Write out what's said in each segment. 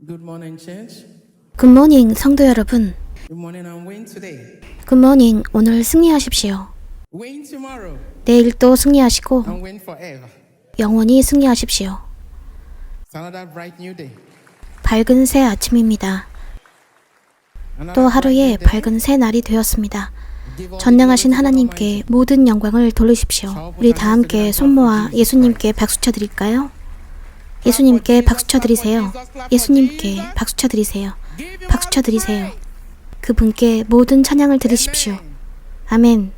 Good morning, church. 굿모닝 성도 여러분. Good morning, I'm Wayne today. 굿모닝. 오늘 승리하십시오. Wayne tomorrow. 내일 또 승리하시고 I'm Wayne forever. 영원히 승리하십시오. It's another bright new day. 밝은 새 아침입니다. 또 하루의 밝은 새 날이 되었습니다. 전능하신 하나님께 모든 영광을 돌리십시오. 우리 다 함께 손 모아 예수님께 박수 쳐드릴까요? 예수님께 박수 쳐드리세요. 예수님께 박수 쳐드리세요. 박수 쳐드리세요. 그분께 모든 찬양을 드리십시오. 아멘.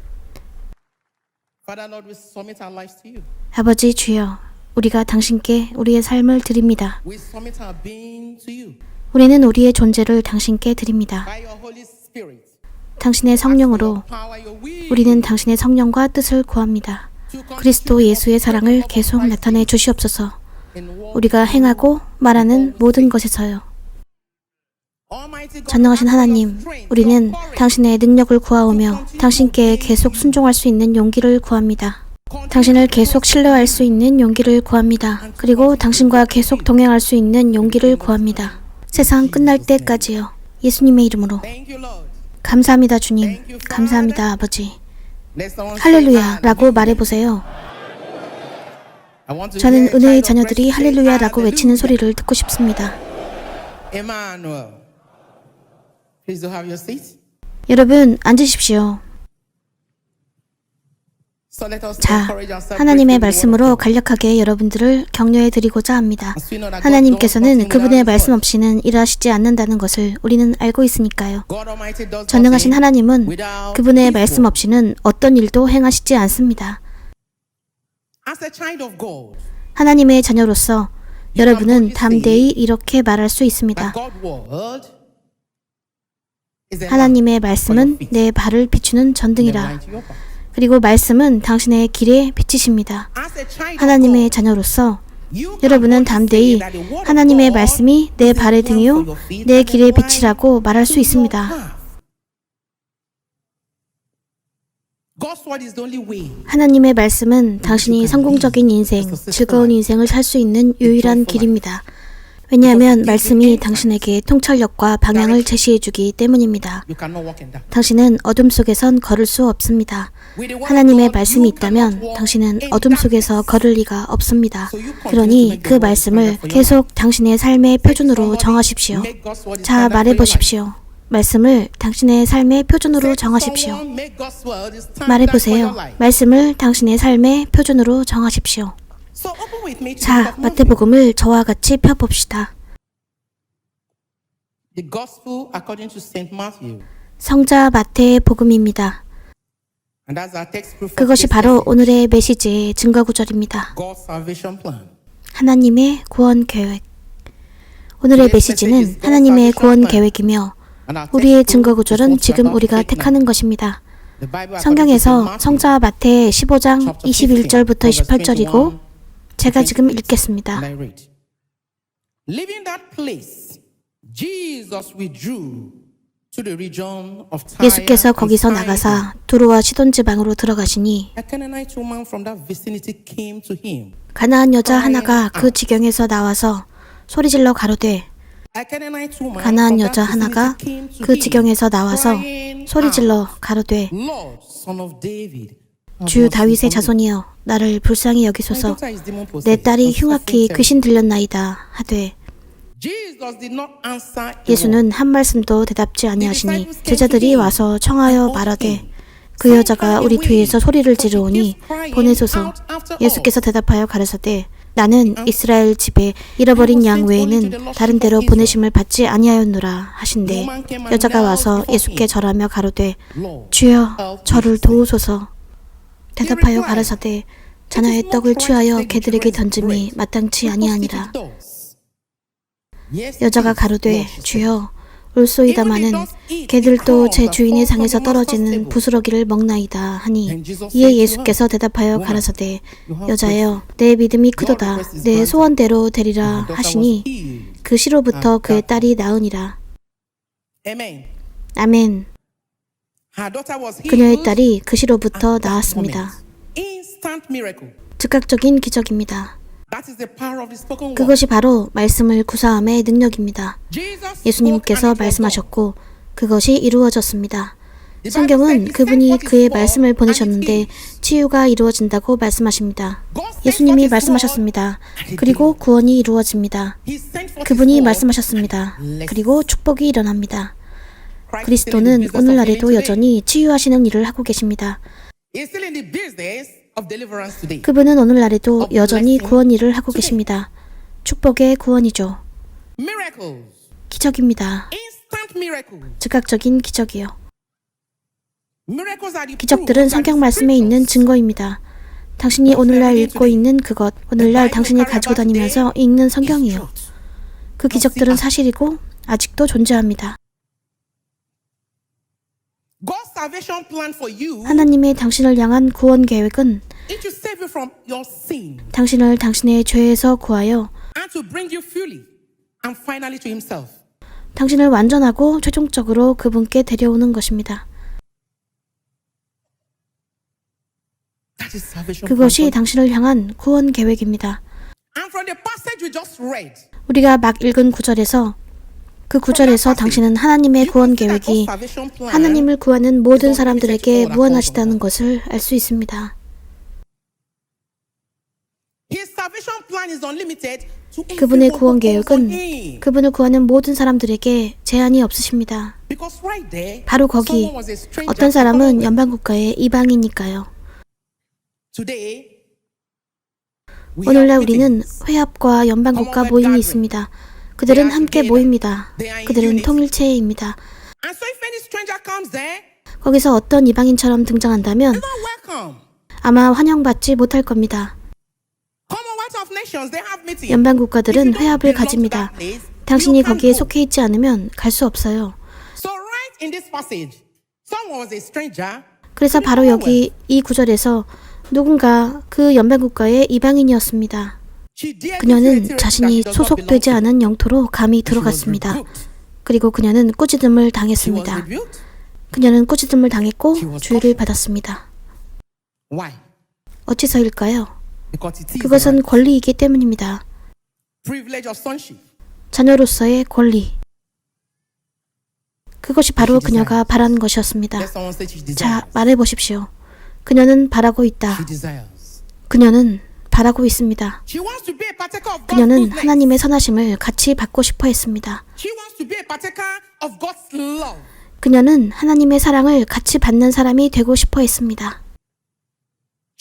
Father Lord, we submit our lives to you. 아버지 주여, 우리가 당신께 우리의 삶을 드립니다. We submit our being to you. 우리는 우리의 존재를 당신께 드립니다. By your Holy Spirit. 당신의 성령으로 Your power, your will. 우리는 당신의 성령과 뜻을 구합니다. 그리스도 예수의 사랑을 계속 나타내 주시옵소서. In war. 우리가 행하고 말하는 모든 것에서요. Almighty God, 전능하신 하나님, 우리는 당신의 능력을 구하오며 당신께 계속 순종할 수 있는 용기를 구합니다. 당신을 계속 신뢰할 수 있는 용기를 구합니다. 그리고 당신과 계속 동행할 수 있는 용기를 구합니다. 세상 끝날 때까지요. 예수님의 이름으로. Thank you, Lord. 감사합니다, 주님. 감사합니다, 아버지. Let someone say 할렐루야 라고 말해보세요. I want to 저는 hear a 은혜의 child of 자녀들이 praise say 할렐루야 라고 외치는 hallelujah. 소리를 듣고 싶습니다. Emmanuel. Please do have your seat. 여러분, 앉으십시오. So let us 자, encourage ourselves 하나님의 with the word of 말씀으로 God. 간략하게 여러분들을 격려해 드리고자 합니다. As we know that God 하나님께서는 does nothing 그분의 without 말씀 His word. 없이는 일하시지 않는다는 것을 우리는 알고 있으니까요. God Almighty does 전능하신 nothing 하나님은 without 그분의 His 말씀 word. 없이는 어떤 일도 행하시지 않습니다. As a child of God, 하나님의 자녀로서 여러분은 담대히 이렇게 말할 수 있습니다. that God's word is a lamp 하나님의 말씀은 내 발을 비추는 and a 전등이라. light to your path. 그리고 말씀은 당신의 길에 비치십니다. As a child 하나님의 of God, 자녀로서 you can 여러분은 boldly 담대히 say that the word of 하나님의 God 말씀이 내 is a 발의 lamp 등이요 for your feet 내 and a 길에 light 빛이라고 말할 수 to your 있습니다. path. God's word is the only way. 하나님의 말씀은 당신이 성공적인 인생, 즐거운 인생을 살 수 있는 유일한 길입니다. 왜냐하면 말씀이 당신에게 통찰력과 방향을 제시해주기 때문입니다. You cannot walk in that. 당신은 어둠 속에선 걸을 수 없습니다. With the word of 하나님의 God, 말씀이 you cannot 있다면 walk 당신은 in 어둠 속에서 darkness. 걸을 리가 없습니다. So you continue to 그러니 make 그 the word 말씀을 standard for your 계속 당신의 삶의 표준으로 Somebody 정하십시오. make God's word the 자, standard for your life. 말해보십시오. 말씀을 당신의 삶의 표준으로 정하십시오. Someone make God's word the standard for 말해보세요. your life. 말씀을 당신의 삶의 표준으로 정하십시오. So open with me to the book 자, of Matthew. 마태복음을 저와 같이 펴봅시다. The Gospel according to Saint Matthew. 성자 마태의 복음입니다. And that's our text proof for 그것이 today's 바로 message. 오늘의 메시지의 증거 구절입니다. God's salvation plan. 하나님의 구원 계획. 오늘의 메시지는 하나님의 구원 계획이며 And our 우리의 text 증거 proof is 구절은 what 지금 we're about to 우리가 take now. 택하는 것입니다. The Bible according to Saint 성경에서 Matthew, 성자 마태 15장 chapter 21절부터 15, 28절이고 제가 지금 읽겠습니다. And I read. Leaving that place, Jesus withdrew to the region of Tyre 예수께서 and 거기서 Sidon. 나가사 두로와 시돈 지방으로 들어가시니 A Canaanite woman from that vicinity came to him. 가나안 여자 하나가 그 지경에서 나와서 소리질러 가로되 A Canaanite woman 가나안 from 여자 that 하나가 vicinity came to 그 him, 지경에서 나와서 crying 소리질러 out, 가로되 Lord, son of David, have 주 mercy 다윗의 on me. 자손이여 나를 불쌍히 My 여기소서 daughter is demon possessed 내 딸이 and 흉악히 suffering 귀신 들렸나이다 하되 Jesus did not answer a word. 예수는 한 말씀도 대답지 아니하시니 제자들이 와서 청하여 말하되 그 여자가 우리 뒤에서 소리를 지르오니 보내소서. 예수께서 대답하여 가라사대 나는 이스라엘 집에 잃어버린 양 외에는 다른 데로 보내심을 받지 아니하였노라 하신대 여자가 와서 예수께 절하며 가로되 Lord, 주여 저를 도우소서. 대답하여 가라사대 자녀의 떡을 취하여 개들에게 던짐이 마땅치 아니하니라. 여자가 가로되 주여 올소이다마는 개들도 제 주인의 상에서 떨어지는 부스러기를 먹나이다 하니 이에 예수께서 대답하여 가라사대 여자여 내 믿음이 크도다 내 소원대로 되리라 하시니 그 시로부터 그의 딸이 나으니라. Amen. 아멘. Her daughter was 그녀의 healed 딸이 그 시로부터 at that 나았습니다. moment. Instant miracle. 즉각적인 기적입니다. That is the power of the spoken word. 그것이 바로 말씀을 구사함의 능력입니다. Jesus 예수님께서 spoke and it was done. 말씀하셨고 그것이 이루어졌습니다. 성경은 그분이 그의 말씀을 보내셨는데 치유가 이루어진다고 말씀하십니다. 예수님이 말씀하셨습니다. 그리고 구원이 이루어집니다. He sent forth 그분이 his word. 말씀하셨습니다. 그리고 축복이 일어납니다. 그리스도는 오늘날에도 여전히 치유하시는 일을 하고 계십니다. He is still in the business of deliverance today. 그분은 오늘날에도 여전히 구원 일을 하고 계십니다. 축복의 구원이죠. Miracles. 기적입니다. Instant miracles. 즉각적인 기적이요. Miracles are the 기적들은 proof that 성경 the 말씀에 있는 scriptures 증거입니다. 당신이 오늘날 읽고 있는 그것, 오늘날 당신이 가지고 다니면서 읽는 성경이요. 그 기적들은 사실이고 아직도 존재합니다. God's salvation plan for you 하나님의 당신을 향한 구원 계획은 is to save you from your sin 당신을 당신의 죄에서 구하여 and to bring you fully and finally to himself. 당신을 완전하고 최종적으로 그분께 데려오는 것입니다. That is salvation 그것이 plan. 당신을 향한 구원 계획입니다. And from the passage we just read, 우리가 막 읽은 구절에서 그 구절에서 당신은 하나님의 구원 계획이 하나님을 구하는 모든 사람들에게 무한하시다는 것을 알 수 있습니다. His salvation plan is unlimited to 그분의 everyone 구원 who calls on 계획은 him. 그분을 구하는 모든 사람들에게 제한이 없으십니다. Because right there, 바로 거기 someone was a stranger 어떤 to 사람은 come with. 연방국가의 이방이니까요. Today, we 오늘날 have 우리는 meetings. 회합과 연방국가 모임이 있습니다. 그들은 함께 모입니다. 그들은 통일체입니다. And so if any stranger comes there, 거기서 어떤 이방인처럼 등장한다면 they're not welcome. 아마 환영받지 못할 겁니다. Commonwealth of Nations, they have meetings. 연방국가들은 If you don't 회합을 belong to 가집니다. that place, 당신이 you can't 거기에 go. 속해 있지 않으면 갈 수 없어요. So right in this passage, someone was a stranger. 그래서 바로 여기 이 구절에서 누군가 그 연방국가의 이방인이었습니다. She dared to say a 그녀는 territory 자신이 that she does not belong 소속되지 to. 않은 영토로 감히 She was 들어갔습니다. rebuked. 그리고 그녀는 꾸짖음을 She was 당했습니다. rebuked. 그녀는 꾸짖음을 당했고 She was 주의를 cautioned. 받았습니다. Why? 어찌서일까요? Because it is 그것은 right. 권리이기 때문입니다. Privilege of sonship. 자녀로서의 권리. 그것이 바로 그녀가 바라는 것이었습니다. Let someone say she desires. 자, 말해보십시오. 그녀는 바라고 있다. She desires. 그녀는 바라고 있습니다. She wants to be a partaker of God's 그녀는 goodness. 하나님의 선하심을 같이 받고 싶어 했습니다. She wants to be a partaker of God's love. 그녀는 하나님의 사랑을 같이 받는 사람이 되고 싶어 했습니다.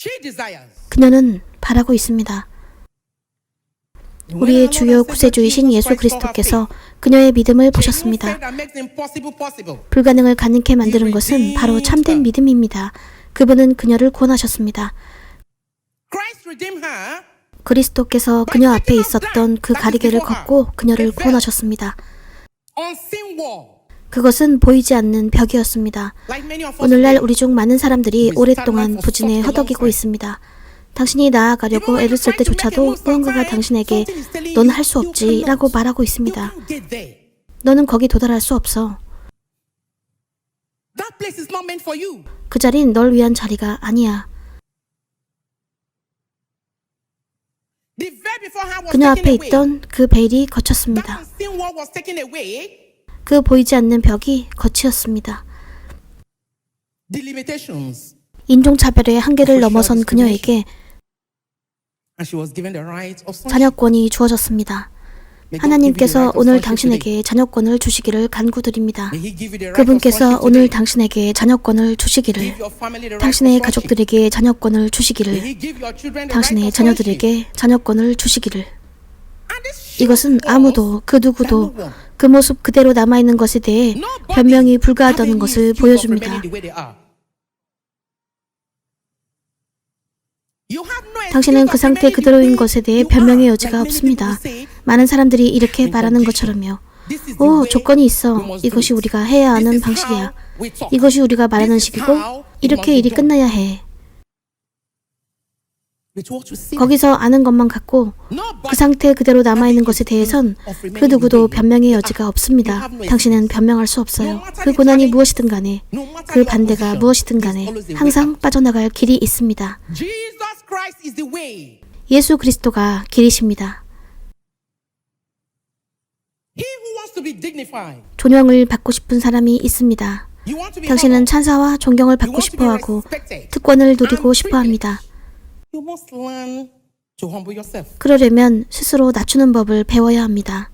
She desires. 그녀는 바라고 있습니다. 우리의 주요 구세주이신 예수 그리스도께서 그녀의 믿음을 보셨습니다. 불가능을 가능케 만드는 것은 바로 참된 믿음입니다. 그분은 그녀를 구원하셨습니다. 그리스도께서 그녀 앞에 있었던 그 가리개를 걷고 그녀를 구원하셨습니다. 그것은 보이지 않는 벽이었습니다. 오늘날 우리 중 많은 사람들이 오랫동안 부진에 허덕이고 있습니다. 당신이 나아가려고 애를 쓸 때조차도 무언가가 당신에게 넌 할 수 없지 라고 말하고 있습니다. 너는 거기 도달할 수 없어. 그 자리는 널 위한 자리가 아니야. 그녀 앞에 있던 그 베일이 거쳤습니다. 그 보이지 않는 벽이 거치었습니다. 인종차별의 한계를 넘어선 그녀에게 자녀권이 주어졌습니다. 하나님께서 오늘 당신에게 자녀권을 주시기를 간구드립니다. 그분께서 오늘 당신에게 자녀권을 주시기를, 당신의 가족들에게 자녀권을 주시기를, 당신의 자녀들에게 자녀권을 주시기를. 이것은 아무도 그 누구도 그 모습 그대로 남아있는 것에 대해 변명이 불가하다는 것을 보여줍니다. 당신은 그 상태 그대로인 것에 대해 변명의 여지가 없습니다. 많은 사람들이 이렇게 말하는 것처럼요. 오, 조건이 있어. 이것이 우리가 해야 하는 방식이야. 이것이 우리가 말하는 식이고 이렇게 일이 끝나야 해. 거기서 아는 것만 갖고 그 상태 그대로 남아있는 것에 대해선 그 누구도 변명의 여지가 없습니다. 당신은 변명할 수 없어요. 그 고난이 무엇이든 간에, 그 반대가 무엇이든 간에 항상 빠져나갈 길이 있습니다. 예수 그리스도가 길이십니다. He who wants to be dignified. 존영을 받고 싶은 사람이 있습니다. You want to be 당신은 honored. 찬사와 존경을 You 받고 want to be 싶어하고 respected. 특권을 누리고 싶어합니다. You must learn to humble yourself. 그러려면 스스로 낮추는 법을 배워야 합니다.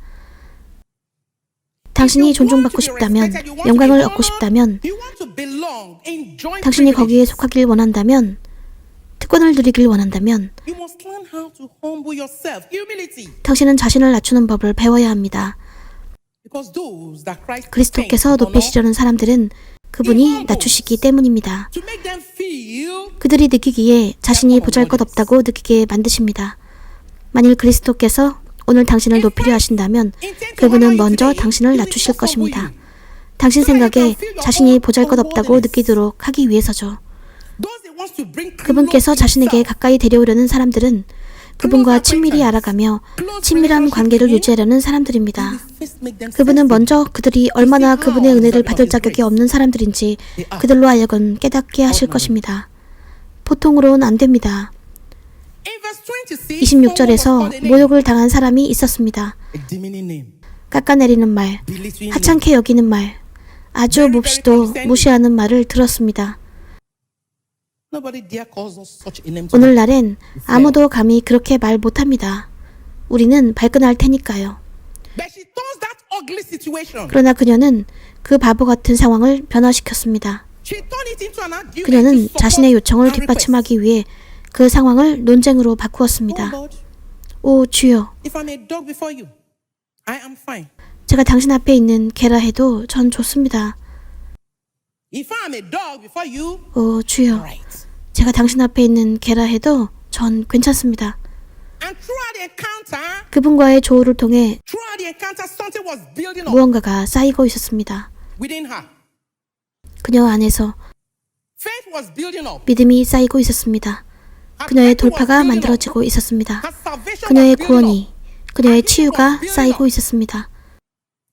당신이 존중받고 싶다면, 영광을 얻고 싶다면, You want to belong, enjoy 당신이 거기에 privileges. 속하길 원한다면, 특권을 누리길 원한다면, You must learn how to humble yourself. Humility. 당신은 자신을 낮추는 법을 배워야 합니다. Because those that Christ 그리스도께서 thinks to honor, 높이시려는 사람들은 그분이 낮추시기 때문입니다. to make them feel 그들이 느끼기에 자신이 보잘것없다고 느끼게 만드십니다. 만일 그리스도께서 오늘 당신을 높이려 하신다면 그분은 먼저 당신을 낮추실 것입니다. 당신 생각에 자신이 보잘것없다고 느끼도록 하기 위해서죠. those that wants to bring 그분께서 close 자신에게 himself. 가까이 데려오려는 사람들은 그분과 친밀히 알아가며 친밀한 관계를 유지하려는 사람들입니다. First make them 그분은 먼저 그들이 얼마나 그분의 은혜를 받을 자격이 없는 사람들인지 그들로 하여금 깨닫게 하실 것입니다. 보통으로는 안 됩니다. In verse 26절에서 모욕을 당한 사람이 있었습니다. a demeaning name, 깎아내리는 말, belittling name. 하찮게 여기는 말, 아주 몹시도 무시하는 말을 들었습니다. Nobody dare calls us such a name. today. 오늘날엔 아무도 감히 그렇게 말 못합니다. 우리는 발끈할 테니까요. But she turns that ugly situation. 그러나 그녀는 그 바보 같은 상황을 변화시켰습니다. She turned it into an argument to 그녀는 support 자신의 요청을 her request. 뒷받침하기 위해 그 상황을 논쟁으로 Oh 바꾸었습니다. Lord, 오 주여, if I'm a dog before you, I am fine. 제가 당신 앞에 있는 개라 해도 전 좋습니다. If I'm a dog before you, 오 주여, right. 제가 당신 앞에 있는 개라 해도 전 괜찮습니다. And throughout the encounter, 그분과의 조우를 통해 something was building up 무언가가 쌓이고 있었습니다. within her. 그녀 안에서 Faith was building up. 믿음이 쌓이고 있었습니다. Her 그녀의 breakthrough was 돌파가 building up. 만들어지고 있었습니다. Her salvation 그녀의 was building up. 구원이, 그녀의 치유가 쌓이고 있었습니다.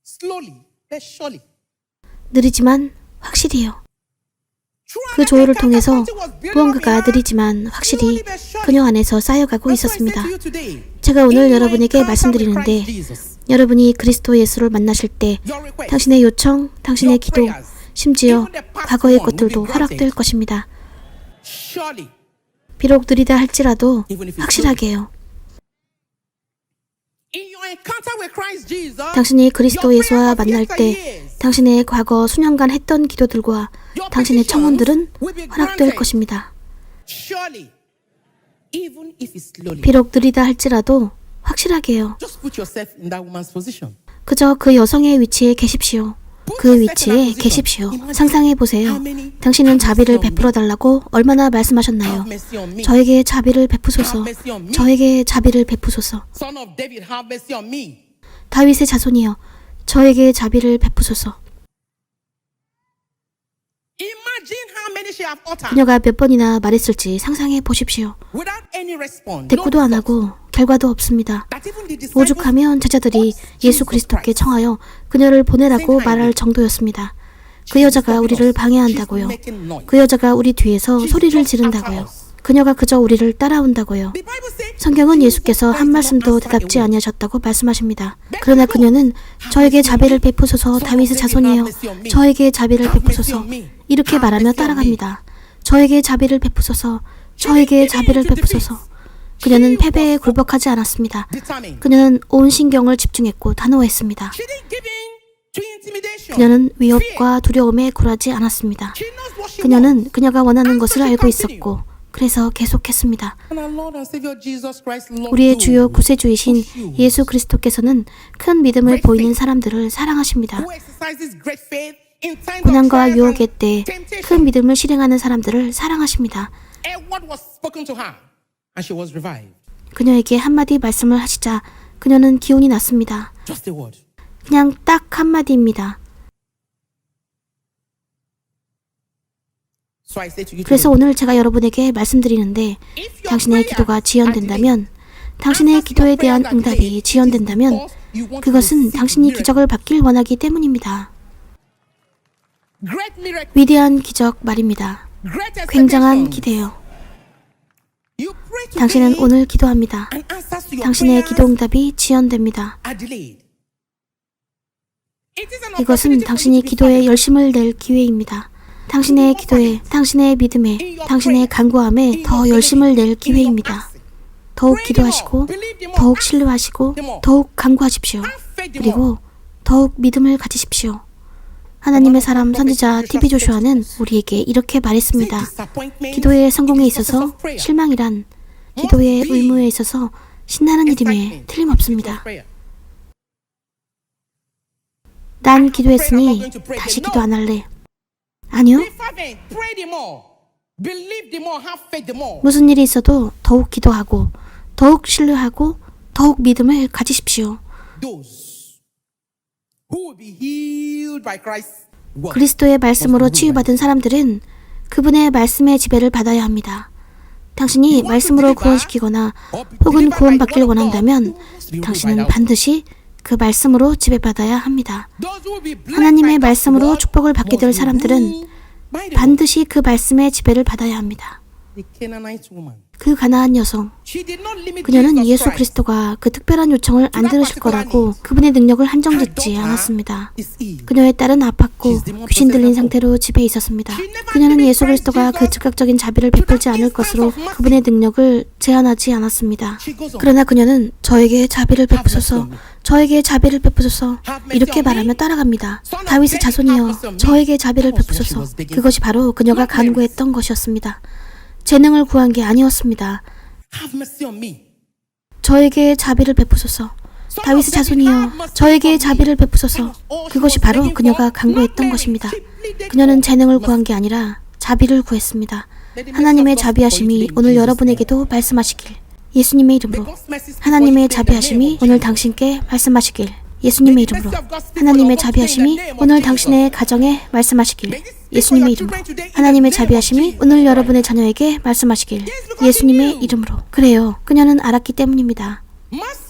Slowly, but surely. 느리지만 확실히요. Throughout 그 that 조우를 encounter, 통해서 something was building up in 무언가가 her. 느리지만 확실히 Slowly but surely. 그녀 안에서 쌓여가고 That's why I say 있었습니다. to you today, 제가 오늘 in your 여러분에게 encounter with 말씀드리는데 Christ Jesus, 여러분이 그리스도 예수를 만나실 때 your request, 당신의 요청, 당신의 your 기도, prayers, 심지어 even the past 과거의 one will 것들도 be 허락될 granted. 것입니다. surely, 비록 느리다 할지라도 even if it's 확실하게요. in your encounter with Christ Jesus, 당신이 그리스도 your 예수와 prayers of 만날 때 yesteryears, 당신의 과거 수년간 했던 기도들과 your 당신의 petitions 청혼들은 will be 허락될 granted. 것입니다. surely, even if it's slowly, 비록 느리다 할지라도 확실하게요. just put yourself in that woman's position. 그저 그 여성의 위치에 계십시오. 그 위치에 계십시오. 상상해 보세요. 당신은 자비를 베풀어 달라고 얼마나 말씀하셨나요? Have mercy on me. 저에게 자비를 베푸소서. 저에게 자비를 베푸소서. Son of David, have mercy on me. 다윗의 자손이여, 저에게 자비를 베푸소서. Imagine how many she have uttered 그녀가 몇 번이나 말했을지 상상해 보십시오. without any response. 대꾸도 안 하고 결과도 없습니다. That even the disciples 오죽하면 제자들이 예수 그리스도께 청하여 그녀를 보내라고 말할 정도였습니다. 그 여자가 우리를 방해한다고요. 그 여자가 우리 뒤에서 소리를 지른다고요. 그녀가 그저 우리를 따라온다고요. The Bible says 성경은 예수께서 한 말씀도 대답지 아니하셨다고 말씀하십니다. 그러나 그녀는 저에게 자비를 베푸소서 다윗의 자손이여, 저에게 자비를 베푸소서 이렇게 말하며 따라갑니다. 저에게 자비를 베푸소서, 저에게 자비를 베푸소서. 그녀는 패배에 굴복하지 않았습니다. determined. 그녀는 온 신경을 집중했고 단호했습니다. She didn't give in to intimidation. 그녀는 위협과 두려움에 굴하지 않았습니다. She knows what she wants. 그녀는 그녀가 원하는 것을 알고 있었고 그래서 계속했습니다. And our Lord and Savior Jesus Christ loves 우리의 those 주요 구세주이신 예수 그리스도께서는 큰 믿음을 보이는 사람들을 사랑하십니다. who exercises great faith in times of 고난과 trials 유혹의 and 때 큰 temptation. 믿음을 실행하는 사람들을 사랑하십니다. A word was spoken to her, and she was revived. 그녀에게 한마디 말씀을 하시자 그녀는 기운이 났습니다. Just a word. 그냥 딱 한마디입니다. So I say to you 그래서 today, 오늘 제가 여러분에게 말씀드리는데 if your 당신의 prayers 기도가 are 지연된다면, 당신의 기도에 대한 응답이 지연된다면 그것은 당신이 기적을 받길 원하기 때문입니다. great miracle, 위대한 기적 말입니다. great 굉장한 expectations. 기대요. You pray 당신은 오늘 기도합니다. and answers to your 당신의 prayers 기도 응답이 지연됩니다. are delayed. It is an 이것은 opportunity for 당신이 you to be 기도에 fervent. 열심을 낼 기회입니다. 당신의 기도에, 당신의 믿음에, 당신의 간구함에 더 열심을 낼 기회입니다. 더욱 기도하시고, 더욱 신뢰하시고, 더욱 간구하십시오. 그리고 더욱 믿음을 가지십시오. 하나님의 사람 선지자 TV 조슈아는 우리에게 이렇게 말했습니다. 기도의 성공에 있어서 실망이란 기도의 의무에 있어서 신나는 일임에 틀림없습니다. 난 기도했으니 다시 기도 안 할래. 아니요. Be fervent, pray the more, believe the more, have faith the more. 무슨 일이 있어도 더욱 기도하고 더욱 신뢰하고 더욱 믿음을 가지십시오. Those who will be healed by Christ's word. 그리스도의 말씀으로 치유받은 사람들은 그분의 말씀의 지배를 받아야 합니다. 당신이 말씀으로 구원시키거나 혹은 구원받길 원한다면 당신은 반드시 그 말씀으로 지배받아야 합니다. Those who will be blessed 하나님의 by God's 말씀으로 word 축복을 받게 될 must be 사람들은 ruled by the word. 반드시 그 말씀의 지배를 받아야 합니다. The Canaanite woman. 그 가나안 여성, She did not limit 그녀는 Jesus 예수 Christ 그리스도가 그 특별한 요청을 안 들으실 거라고 그분의 능력을 한정짓지 않았습니다. is Eve. 그녀의 딸은 아팠고 귀신 들린 상태로 집에 있었습니다. 그녀는 예수 그리스도가 그 즉각적인 자비를 베풀지 않을 것으로 그분의 능력을 제한하지 않았습니다. 그러나 그녀는 저에게 자비를 베푸소서, 저에게 자비를 베푸소서 이렇게 말하며 따라갑니다. 다윗의 자손이여, 저에게 자비를 베푸소서. 그것이 바로 그녀가 간구했던 것이었습니다. 재능을 구한 게 아니었습니다. Have mercy on me. 저에게 자비를 베푸소서. 다윗의 자손이여, 저에게 자비를 베푸소서. 그것이 바로 그녀가 간구했던 것입니다. 그녀는 재능을 구한 게 아니라 자비를 구했습니다. 하나님의 자비하심이 오늘 여러분에게도 말씀하시길. 예수님의 이름으로. 하나님의 자비하심이 오늘 당신께 말씀하시길. 예수님의 이름으로. 하나님의 자비하심이 오늘 당신의 가정에 말씀하시길. 예수님의 이름으로. 하나님의 자비하심이 오늘 여러분의 자녀에게 말씀하시길. 예수님의 이름으로. 그래요. 그녀는 알았기 때문입니다.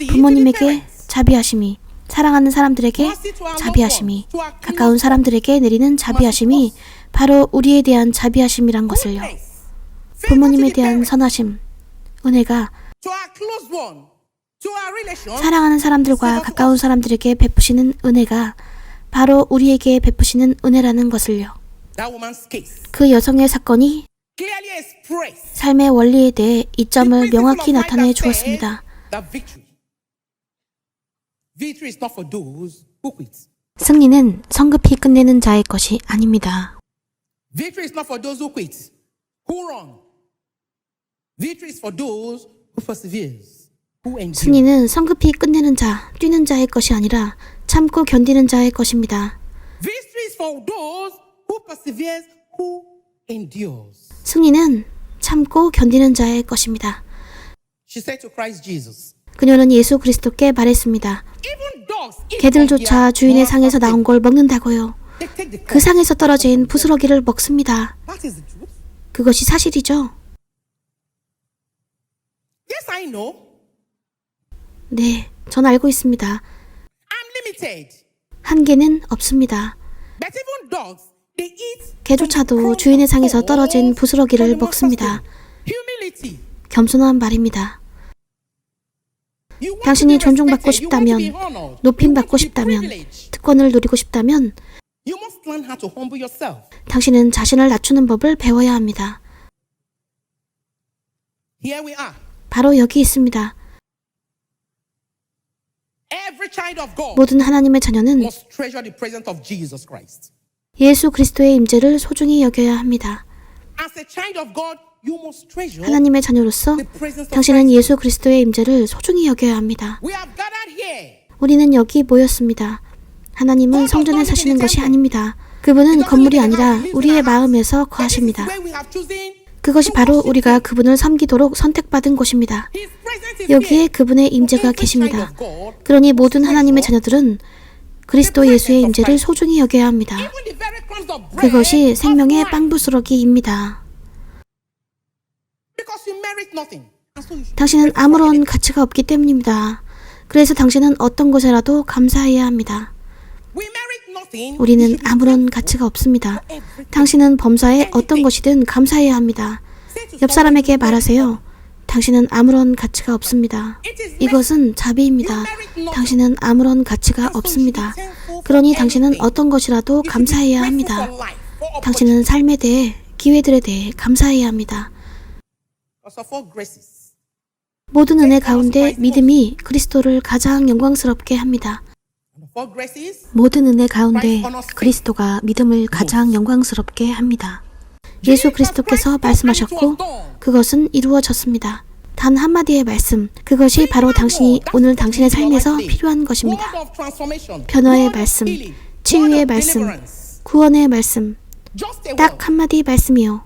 부모님에게 자비하심이, 사랑하는 사람들에게 자비하심이, 가까운 사람들에게 내리는 자비하심이 바로 우리에 대한 자비하심이란 것을요. 부모님에 대한 선하심, 은혜가 To our close one, to our relation, 사랑하는 사람들과 가까운 사람들에게 베푸시는 은혜가 바로 우리에게 베푸시는 은혜라는 것을요. that woman's case 그 여성의 사건이 clearly expressed 삶의 원리에 대해 the 이점을 principle 명확히 of life 나타내 that says 주었습니다. that victory is not for those who quit. 승리는 성급히 끝내는 자의 것이 아닙니다. Victory is not for those who quit, who run. Victory is for those who perseveres, who endure. 승리는 성급히 끝내는 자, 뛰는 자의 것이 아니라 참고 견디는 자의 것입니다. Victory is for those who perseveres, who endures. 승리는 참고 견디는 자의 것입니다. She said to Christ Jesus, 그녀는 예수 그리스도께 말했습니다. even dogs eat from 개들조차 their 주인의 mouth's 상에서 나온 table. 걸 먹는다고요. They take the 그 cup. 상에서 떨어진 부스러기를 먹습니다. That is the truth. 그것이 사실이죠? Yes, I know. 네, 전 알고 있습니다. I'm limited. 한계는 없습니다. But even dogs, they eat 개조차도 from the 주인의 상에서 crumbs 떨어진 부스러기를 from the 먹습니다. monster's table. Humility. 겸손한 말입니다. You want 당신이 to be 존중받고 respected, you want to be 싶다면, honored, 높임받고 you want to be 싶다면, privileged. 특권을 누리고 싶다면 You must learn how to humble yourself. 당신은 자신을 낮추는 법을 배워야 합니다. Here we are. 바로 여기 있습니다. Every child of God 모든 하나님의 자녀는 must treasure the presence of Jesus Christ. 예수 그리스도의 임재를 소중히 여겨야 합니다. As a child of God, you must treasure 하나님의 자녀로서 the presence of 당신은 Christ. 예수 그리스도의 임재를 소중히 여겨야 합니다. We have gathered here. 우리는 여기 모였습니다. 하나님은 성전에 사시는 것이 아닙니다. 그분은 건물이 아니라 우리의 마음에서 거하십니다. Where we have chosen, 그것이 바로 우리가 그분을 섬기도록 선택받은 곳입니다. His presence is 여기에 here. 그분의 임재가 계십니다. 그러니 모든 하나님의 자녀들은 그리스도 예수의 임재를 소중히 여겨야 합니다. Even the very crumbs of bread 그것이 of 생명의 life. 빵부스러기입니다. Because you merit nothing. And so you should 당신은 아무런 가치가 없기 때문입니다. 그래서 당신은 어떤 것에라도 감사해야 합니다. We merit nothing. 우리는 아무런 가치가 없습니다. 당신은 범사에 어떤 것이든 감사해야 합니다. 옆 사람에게 말하세요. 당신은 아무런 가치가 없습니다. 이것은 자비입니다. 당신은 아무런 가치가 없습니다. 그러니 당신은 어떤 것이라도 감사해야 합니다. 당신은 삶에 대해, 기회들에 대해 감사해야 합니다. 모든 은혜 가운데 믿음이 그리스도를 가장 영광스럽게 합니다. 모든 은혜 가운데 그리스도가 믿음을 가장 영광스럽게 합니다. 예수 그리스도께서 말씀하셨고 그것은 이루어졌습니다. 단 한마디의 말씀, 그것이 바로 당신이 오늘 당신의 삶에서 필요한 것입니다. 변화의 말씀, 치유의 말씀, 구원의 말씀, 딱 한마디 말씀이요.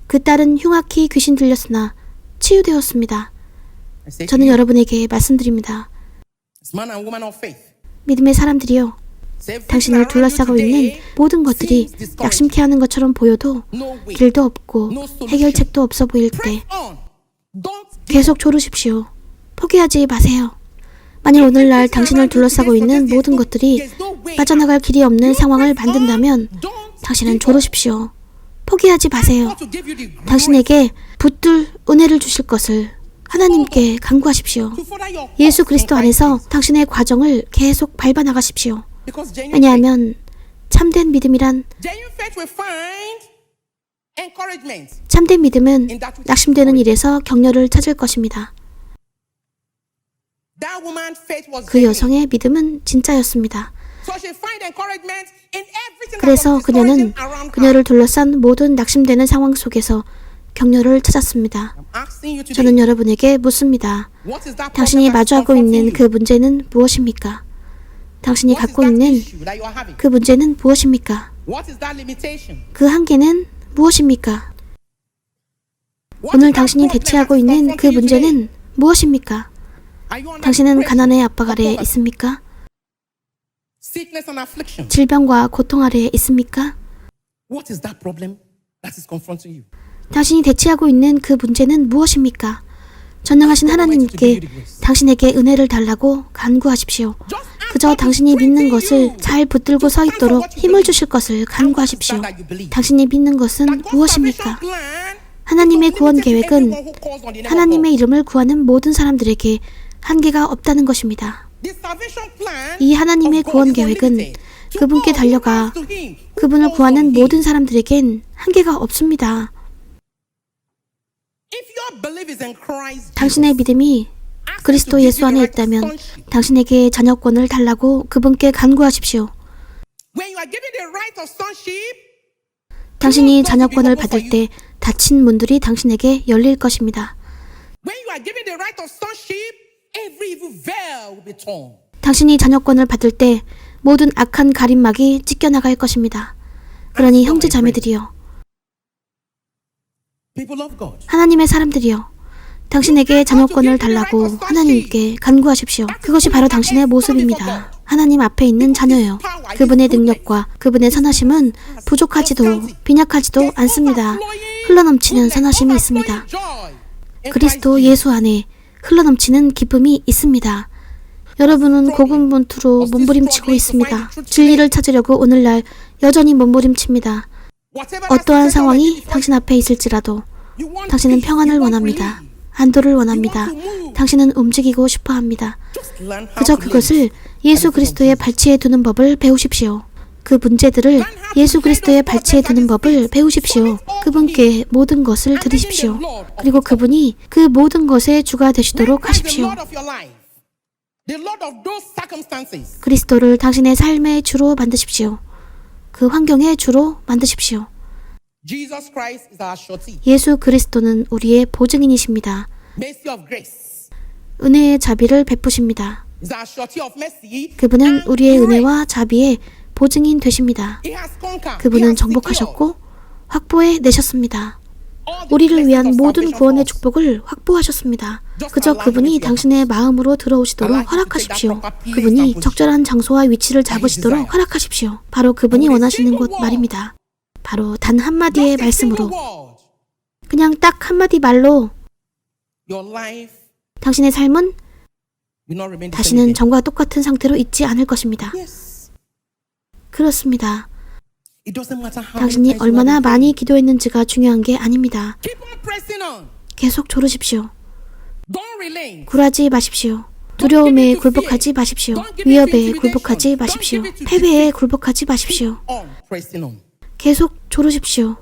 그 딸은 흉악히 귀신 들렸으나 치유되었습니다. 저는 여러분에게 말씀드립니다. 믿음의 사람들이요. 당신을 둘러싸고 있는 모든 것들이 낙심케 하는 것처럼 보여도 길도 없고 해결책도 없어 보일 때 계속 조르십시오. 포기하지 마세요. 만일 오늘날 당신을 둘러싸고 있는 모든 것들이 빠져나갈 길이 없는 상황을 만든다면 당신은 조르십시오. 포기하지 마세요. 당신에게 붙들 은혜를 주실 것을 하나님께 간구하십시오. 예수 그리스도 안에서 당신의 과정을 계속 밟아나가십시오. 왜냐하면 참된 믿음은 낙심되는 일에서 격려를 찾을 것입니다. 그 여성의 믿음은 진짜였습니다. 그래서 그녀는 그녀를 둘러싼 모든 낙심되는 상황 속에서 격려를 찾았습니다. 저는 여러분에게 묻습니다. 당신이 마주하고 있는 그 문제는 무엇입니까? 당신이 갖고 있는 그 문제는 무엇입니까? 그 한계는 무엇입니까? 오늘 당신이 대치하고 있는 그 문제는 무엇입니까? 당신은 가난의 압박 아래에 있습니까? 질병과 고통 아래에 있습니까? 당신이 대치하고 있는 그 문제는 무엇입니까? 전능하신 하나님께 당신에게 은혜를 달라고 간구하십시오. 그저 당신이 믿는 것을 잘 붙들고 서 있도록 힘을 주실 것을 간구하십시오. 당신이 믿는 것은 무엇입니까? 하나님의 구원 계획은 하나님의 이름을 구하는 모든 사람들에게 한계가 없다는 것입니다. 이 하나님의 구원 계획은 그분께 달려가 그분을 구하는 모든 사람들에겐 한계가 없습니다. 당신의 믿음이 그리스도 예수 안에 있다면 당신에게 자녀권을 달라고 그분께 간구하십시오. 당신이 자녀권을 받을 때 닫힌 문들이 당신에게 열릴 것입니다. 당신이 자녀권을 받을 때 모든 악한 가림막이 찢겨나갈 것입니다. 그러니 형제 자매들이여, 하나님의 사람들이여, 당신에게 자녀권을 달라고 하나님께 간구하십시오. 그것이 바로 당신의 모습입니다. 하나님 앞에 있는 자녀요. 그분의 능력과 그분의 선하심은 부족하지도 빈약하지도 않습니다. 흘러넘치는 선하심이 있습니다. 그리스도 예수 안에 흘러넘치는 기쁨이 있습니다. 여러분은 고군분투로 몸부림치고 있습니다. 진리를 찾으려고 오늘날 여전히 몸부림칩니다. 어떠한 상황이 당신 앞에 있을지라도 당신은 평안을 원합니다. 안도를 원합니다. 당신은 움직이고 싶어 합니다. 그저 그것을 예수 그리스도의 발치에 두는 법을 배우십시오. 그 문제들을 예수 그리스도의 발치에 두는 법을 배우십시오. 그분께 모든 것을 드리십시오. 그리고 그분이 그 모든 것의 주가 되시도록 하십시오. 그리스도를 당신의 삶의 주로 만드십시오. 그 환경의 주로 만드십시오. 예수 그리스도는 우리의 보증인이십니다. 은혜의 자비를 베푸십니다. 그분은 우리의 은혜와 자비의 보증인 되십니다. 그분은 정복하셨고 확보해 내셨습니다. 우리를 위한 모든 구원의 축복을 확보하셨습니다. 그저 그분이 당신의 마음으로 들어오시도록 허락하십시오. 그분이 적절한 장소와 위치를 잡으시도록 허락하십시오. 바로 그분이 원하시는 곳 말입니다. 바로 단 한마디의 말씀으로, 그냥 딱 한마디 말로 당신의 삶은 다시는 전과 똑같은 상태로 있지 않을 것입니다. 그렇습니다. It doesn't matter how 당신이 many times you 얼마나 have 많이 기도했는지가 중요한 게 아닙니다. keep on pressing on. 계속 조르십시오. Don't relent. 굴하지 마십시오. 두려움에 굴복하지 마십시오. 위협에 굴복하지 마십시오. 패배에 굴복하지 마십시오. On pressing on. 계속 조르십시오.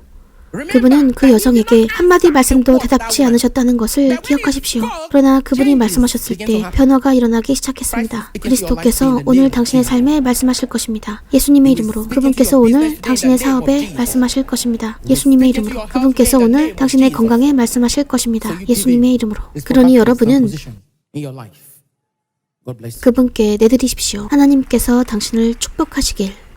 그분은 그 여성에게 한마디 말씀도 대답지 않으셨다는 것을 기억하십시오. 그러나 그분이 말씀하셨을 때 변화가 일어나기 시작했습니다. 그리스도께서 오늘 당신의 삶에 말씀하실 것입니다. 예수님의 이름으로 그분께서 오늘 당신의 사업에 말씀하실 것입니다. 예수님의 이름으로 그분께서 오늘 당신의 건강에 말씀하실 것입니다. 예수님의 이름으로. 그러니 여러분은 그분께 내드리십시오. 하나님께서 당신을 축복하시길.